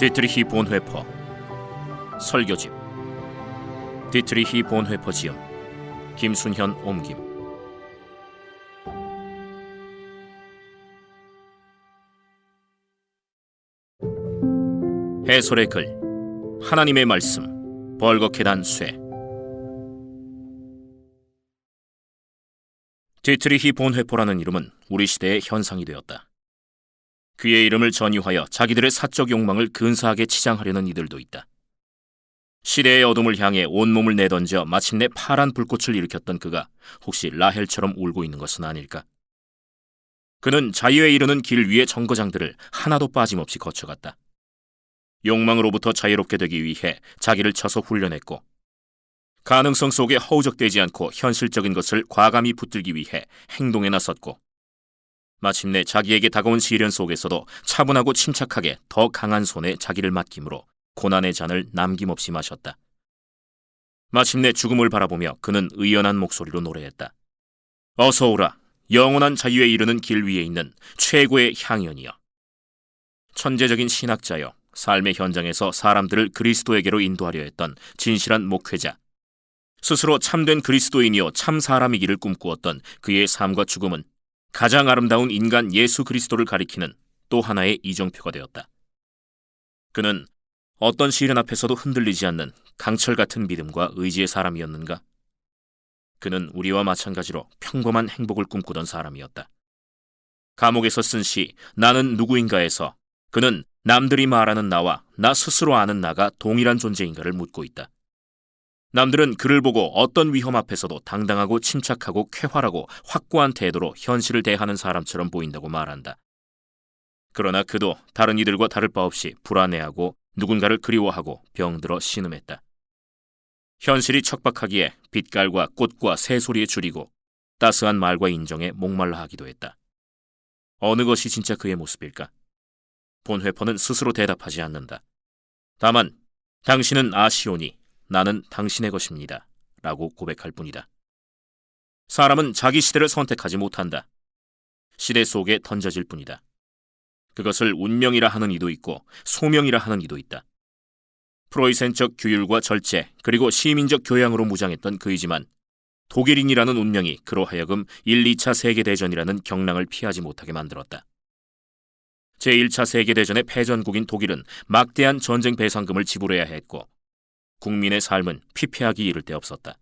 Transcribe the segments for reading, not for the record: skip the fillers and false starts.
디트리히 본회퍼 설교집 디트리히 본회퍼 지음 김순현 옮김. 해설의 글 하나님의 말씀 벌겋게 단 쇠. 디트리히 본회퍼라는 이름은 우리 시대의 현상이 되었다. 그의 이름을 전유하여 자기들의 사적 욕망을 근사하게 치장하려는 이들도 있다. 시대의 어둠을 향해 온몸을 내던져 마침내 파란 불꽃을 일으켰던 그가 혹시 라헬처럼 울고 있는 것은 아닐까? 그는 자유에 이르는 길 위의 정거장들을 하나도 빠짐없이 거쳐갔다. 욕망으로부터 자유롭게 되기 위해 자기를 쳐서 훈련했고, 가능성 속에 허우적대지 않고 현실적인 것을 과감히 붙들기 위해 행동에 나섰고, 마침내 자기에게 다가온 시련 속에서도 차분하고 침착하게 더 강한 손에 자기를 맡김으로 고난의 잔을 남김없이 마셨다. 마침내 죽음을 바라보며 그는 의연한 목소리로 노래했다. 어서 오라, 영원한 자유에 이르는 길 위에 있는 최고의 향연이여. 천재적인 신학자여, 삶의 현장에서 사람들을 그리스도에게로 인도하려 했던 진실한 목회자, 스스로 참된 그리스도인이요 참 사람이기를 꿈꾸었던 그의 삶과 죽음은 가장 아름다운 인간 예수 그리스도를 가리키는 또 하나의 이정표가 되었다. 그는 어떤 시련 앞에서도 흔들리지 않는 강철 같은 믿음과 의지의 사람이었는가? 그는 우리와 마찬가지로 평범한 행복을 꿈꾸던 사람이었다. 감옥에서 쓴 시 나는 누구인가에서 그는 남들이 말하는 나와 나 스스로 아는 나가 동일한 존재인가를 묻고 있다. 남들은 그를 보고 어떤 위험 앞에서도 당당하고 침착하고 쾌활하고 확고한 태도로 현실을 대하는 사람처럼 보인다고 말한다. 그러나 그도 다른 이들과 다를 바 없이 불안해하고 누군가를 그리워하고 병들어 신음했다. 현실이 척박하기에 빛깔과 꽃과 새소리에 줄이고 따스한 말과 인정에 목말라 하기도 했다. 어느 것이 진짜 그의 모습일까? 본회퍼는 스스로 대답하지 않는다. 다만 당신은 아시오니 나는 당신의 것입니다 라고 고백할 뿐이다. 사람은 자기 시대를 선택하지 못한다. 시대 속에 던져질 뿐이다. 그것을 운명이라 하는 이도 있고 소명이라 하는 이도 있다. 프로이센적 규율과 절제 그리고 시민적 교양으로 무장했던 그이지만 독일인이라는 운명이 그로 하여금 1, 2차 세계대전이라는 경랑을 피하지 못하게 만들었다. 제1차 세계대전의 패전국인 독일은 막대한 전쟁 배상금을 지불해야 했고 국민의 삶은 피폐하기 이를 데 없었다.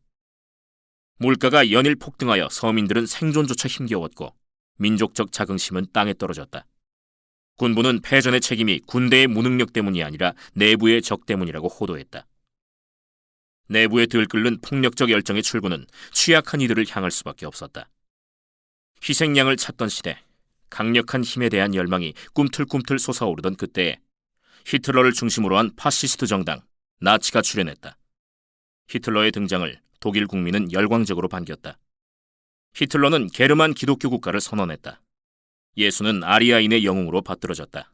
물가가 연일 폭등하여 서민들은 생존조차 힘겨웠고 민족적 자긍심은 땅에 떨어졌다. 군부는 패전의 책임이 군대의 무능력 때문이 아니라 내부의 적 때문이라고 호도했다. 내부에 들끓는 폭력적 열정의 출구는 취약한 이들을 향할 수밖에 없었다. 희생양을 찾던 시대, 강력한 힘에 대한 열망이 꿈틀꿈틀 솟아오르던 그때에 히틀러를 중심으로 한 파시스트 정당, 나치가 출현했다. 히틀러의 등장을 독일 국민은 열광적으로 반겼다. 히틀러는 게르만 기독교 국가를 선언했다. 예수는 아리아인의 영웅으로 받들어졌다.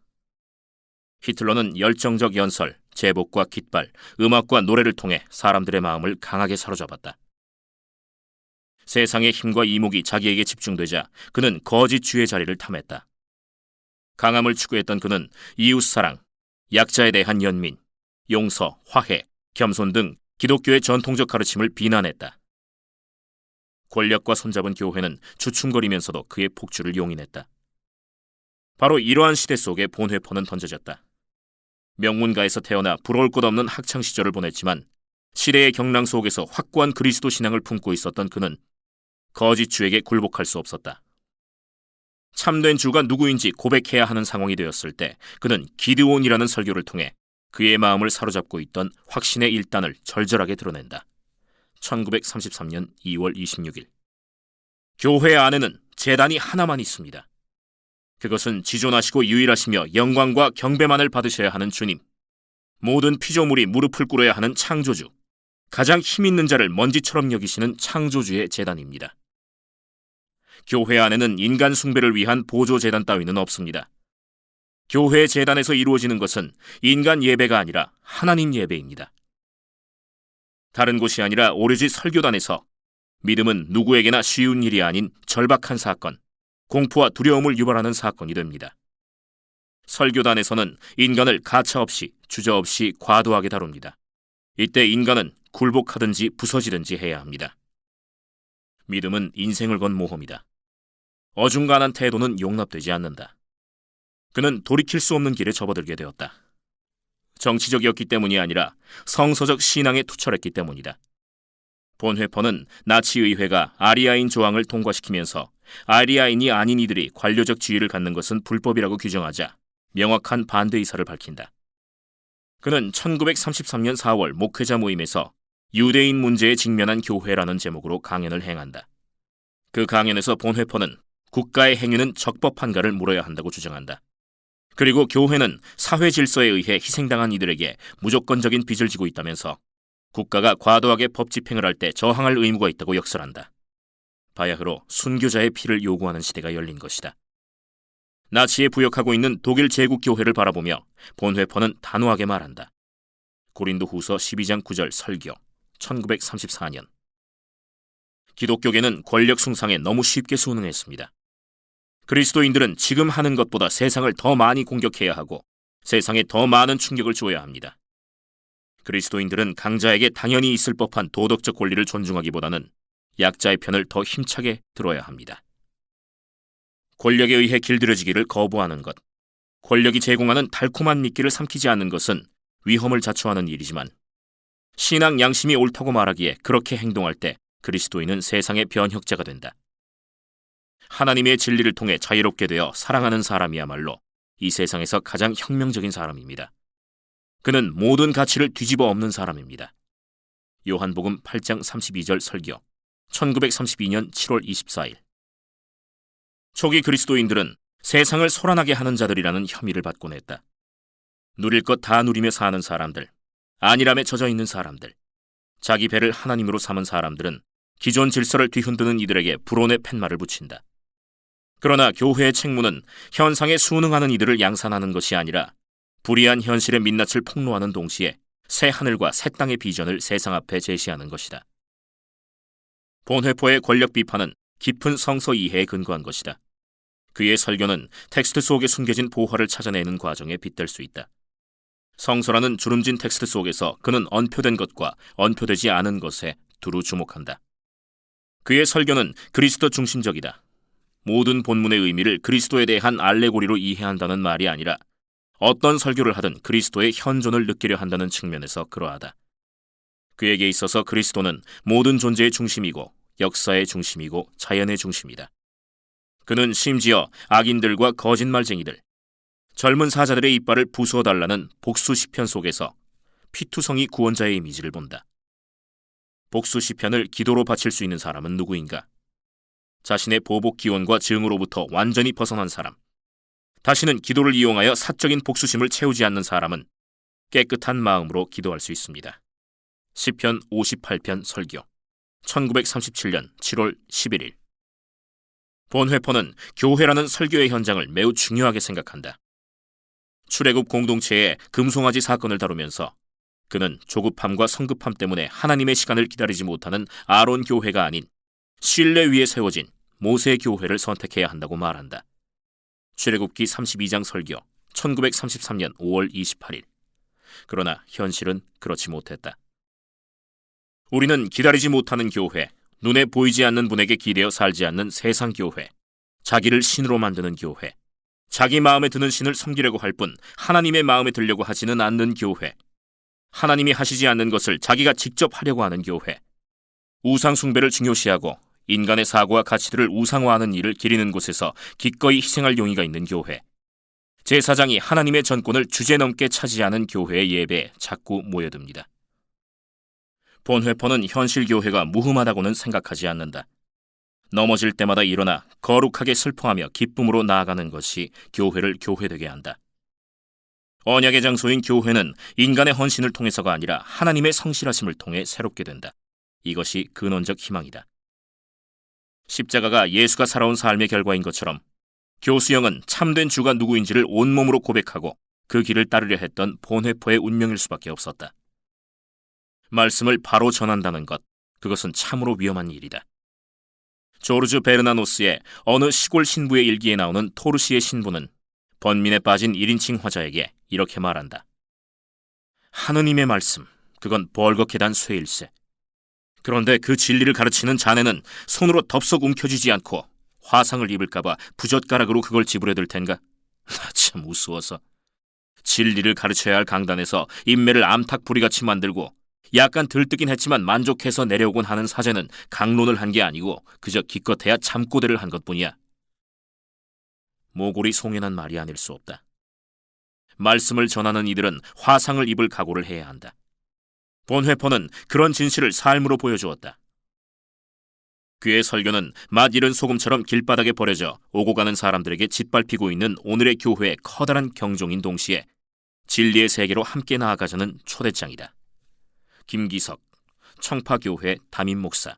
히틀러는 열정적 연설, 제복과 깃발, 음악과 노래를 통해 사람들의 마음을 강하게 사로잡았다. 세상의 힘과 이목이 자기에게 집중되자 그는 거짓주의 자리를 탐했다. 강함을 추구했던 그는 이웃사랑, 약자에 대한 연민, 용서, 화해, 겸손 등 기독교의 전통적 가르침을 비난했다. 권력과 손잡은 교회는 주춤거리면서도 그의 폭주를 용인했다. 바로 이러한 시대 속에 본회퍼는 던져졌다. 명문가에서 태어나 부러울 것 없는 학창시절을 보냈지만 시대의 경랑 속에서 확고한 그리스도 신앙을 품고 있었던 그는 거짓주에게 굴복할 수 없었다. 참된 주가 누구인지 고백해야 하는 상황이 되었을 때 그는 기드온이라는 설교를 통해 그의 마음을 사로잡고 있던 확신의 일단을 절절하게 드러낸다. 1933년 2월 26일. 교회 안에는 제단이 하나만 있습니다. 그것은 지존하시고 유일하시며 영광과 경배만을 받으셔야 하는 주님, 모든 피조물이 무릎을 꿇어야 하는 창조주, 가장 힘있는 자를 먼지처럼 여기시는 창조주의 제단입니다. 교회 안에는 인간 숭배를 위한 보조 제단 따위는 없습니다. 교회 제단에서 이루어지는 것은 인간 예배가 아니라 하나님 예배입니다. 다른 곳이 아니라 오로지 설교단에서 믿음은 누구에게나 쉬운 일이 아닌 절박한 사건, 공포와 두려움을 유발하는 사건이 됩니다. 설교단에서는 인간을 가차없이 주저없이 과도하게 다룹니다. 이때 인간은 굴복하든지 부서지든지 해야 합니다. 믿음은 인생을 건 모험이다. 어중간한 태도는 용납되지 않는다. 그는 돌이킬 수 없는 길에 접어들게 되었다. 정치적이었기 때문이 아니라 성서적 신앙에 투철했기 때문이다. 본회퍼는 나치 의회가 아리아인 조항을 통과시키면서 아리아인이 아닌 이들이 관료적 지위를 갖는 것은 불법이라고 규정하자 명확한 반대 의사를 밝힌다. 그는 1933년 4월 목회자 모임에서 유대인 문제에 직면한 교회라는 제목으로 강연을 행한다. 그 강연에서 본회퍼는 국가의 행위는 적법한가를 물어야 한다고 주장한다. 그리고 교회는 사회 질서에 의해 희생당한 이들에게 무조건적인 빚을 지고 있다면서 국가가 과도하게 법 집행을 할 때 저항할 의무가 있다고 역설한다. 바야흐로 순교자의 피를 요구하는 시대가 열린 것이다. 나치에 부역하고 있는 독일 제국교회를 바라보며 본회퍼는 단호하게 말한다. 고린도후서 12장 9절 설교, 1934년. 기독교계는 권력 숭상에 너무 쉽게 순응했습니다. 그리스도인들은 지금 하는 것보다 세상을 더 많이 공격해야 하고 세상에 더 많은 충격을 주어야 합니다. 그리스도인들은 강자에게 당연히 있을 법한 도덕적 권리를 존중하기보다는 약자의 편을 더 힘차게 들어야 합니다. 권력에 의해 길들여지기를 거부하는 것, 권력이 제공하는 달콤한 미끼를 삼키지 않는 것은 위험을 자초하는 일이지만 신앙 양심이 옳다고 말하기에 그렇게 행동할 때 그리스도인은 세상의 변혁자가 된다. 하나님의 진리를 통해 자유롭게 되어 사랑하는 사람이야말로 이 세상에서 가장 혁명적인 사람입니다. 그는 모든 가치를 뒤집어 엎는 사람입니다. 요한복음 8장 32절 설교, 1932년 7월 24일. 초기 그리스도인들은 세상을 소란하게 하는 자들이라는 혐의를 받곤 했다. 누릴 것 다 누리며 사는 사람들, 안일함에 젖어 있는 사람들, 자기 배를 하나님으로 삼은 사람들은 기존 질서를 뒤흔드는 이들에게 불온의 팻말을 붙인다. 그러나 교회의 책무는 현상에 순응하는 이들을 양산하는 것이 아니라 불의한 현실의 민낯을 폭로하는 동시에 새 하늘과 새 땅의 비전을 세상 앞에 제시하는 것이다. 본회포의 권력 비판은 깊은 성서 이해에 근거한 것이다. 그의 설교는 텍스트 속에 숨겨진 보화를 찾아내는 과정에 빗댈 수 있다. 성서라는 주름진 텍스트 속에서 그는 언표된 것과 언표되지 않은 것에 두루 주목한다. 그의 설교는 그리스도 중심적이다. 모든 본문의 의미를 그리스도에 대한 알레고리로 이해한다는 말이 아니라 어떤 설교를 하든 그리스도의 현존을 느끼려 한다는 측면에서 그러하다. 그에게 있어서 그리스도는 모든 존재의 중심이고 역사의 중심이고 자연의 중심이다. 그는 심지어 악인들과 거짓말쟁이들, 젊은 사자들의 이빨을 부수어달라는 복수 시편 속에서 피투성이 구원자의 이미지를 본다. 복수 시편을 기도로 바칠 수 있는 사람은 누구인가? 자신의 보복 기원과 증오로부터 완전히 벗어난 사람, 다시는 기도를 이용하여 사적인 복수심을 채우지 않는 사람은 깨끗한 마음으로 기도할 수 있습니다. 시편 58편 설교, 1937년 7월 11일. 본회퍼는 교회라는 설교의 현장을 매우 중요하게 생각한다. 출애굽 공동체의 금송아지 사건을 다루면서 그는 조급함과 성급함 때문에 하나님의 시간을 기다리지 못하는 아론 교회가 아닌 신뢰 위에 세워진 모세 교회를 선택해야 한다고 말한다. 출애굽기 32장 설교, 1933년 5월 28일. 그러나 현실은 그렇지 못했다. 우리는 기다리지 못하는 교회, 눈에 보이지 않는 분에게 기대어 살지 않는 세상 교회, 자기를 신으로 만드는 교회, 자기 마음에 드는 신을 섬기려고 할 뿐 하나님의 마음에 들려고 하지는 않는 교회, 하나님이 하시지 않는 것을 자기가 직접 하려고 하는 교회, 우상 숭배를 중요시하고 인간의 사고와 가치들을 우상화하는 일을 기리는 곳에서 기꺼이 희생할 용의가 있는 교회, 제사장이 하나님의 전권을 주제넘게 차지하는 교회의 예배에 자꾸 모여듭니다. 본회퍼는 현실 교회가 무흠하다고는 생각하지 않는다. 넘어질 때마다 일어나 거룩하게 슬퍼하며 기쁨으로 나아가는 것이 교회를 교회되게 한다. 언약의 장소인 교회는 인간의 헌신을 통해서가 아니라 하나님의 성실하심을 통해 새롭게 된다. 이것이 근원적 희망이다. 십자가가 예수가 살아온 삶의 결과인 것처럼 교수형은 참된 주가 누구인지를 온몸으로 고백하고 그 길을 따르려 했던 본회퍼의 운명일 수밖에 없었다. 말씀을 바로 전한다는 것, 그것은 참으로 위험한 일이다. 조르주 베르나노스의 어느 시골 신부의 일기에 나오는 토르시의 신부는 번민에 빠진 1인칭 화자에게 이렇게 말한다. 하느님의 말씀, 그건 벌겋게 단 쇠일세. 그런데 그 진리를 가르치는 자네는 손으로 덥석 움켜쥐지 않고 화상을 입을까봐 부젓가락으로 그걸 지불해둘 텐가? 참 우스워서. 진리를 가르쳐야 할 강단에서 인매를 암탉부리같이 만들고 약간 들뜨긴 했지만 만족해서 내려오곤 하는 사제는 강론을 한 게 아니고 그저 기껏해야 잠꼬대를 한 것뿐이야. 모골이 송연한 말이 아닐 수 없다. 말씀을 전하는 이들은 화상을 입을 각오를 해야 한다. 본회퍼는 그런 진실을 삶으로 보여주었다. 그의 설교는 맛 잃은 소금처럼 길바닥에 버려져 오고 가는 사람들에게 짓밟히고 있는 오늘의 교회의 커다란 경종인 동시에 진리의 세계로 함께 나아가자는 초대장이다. 김기석, 청파교회 담임목사.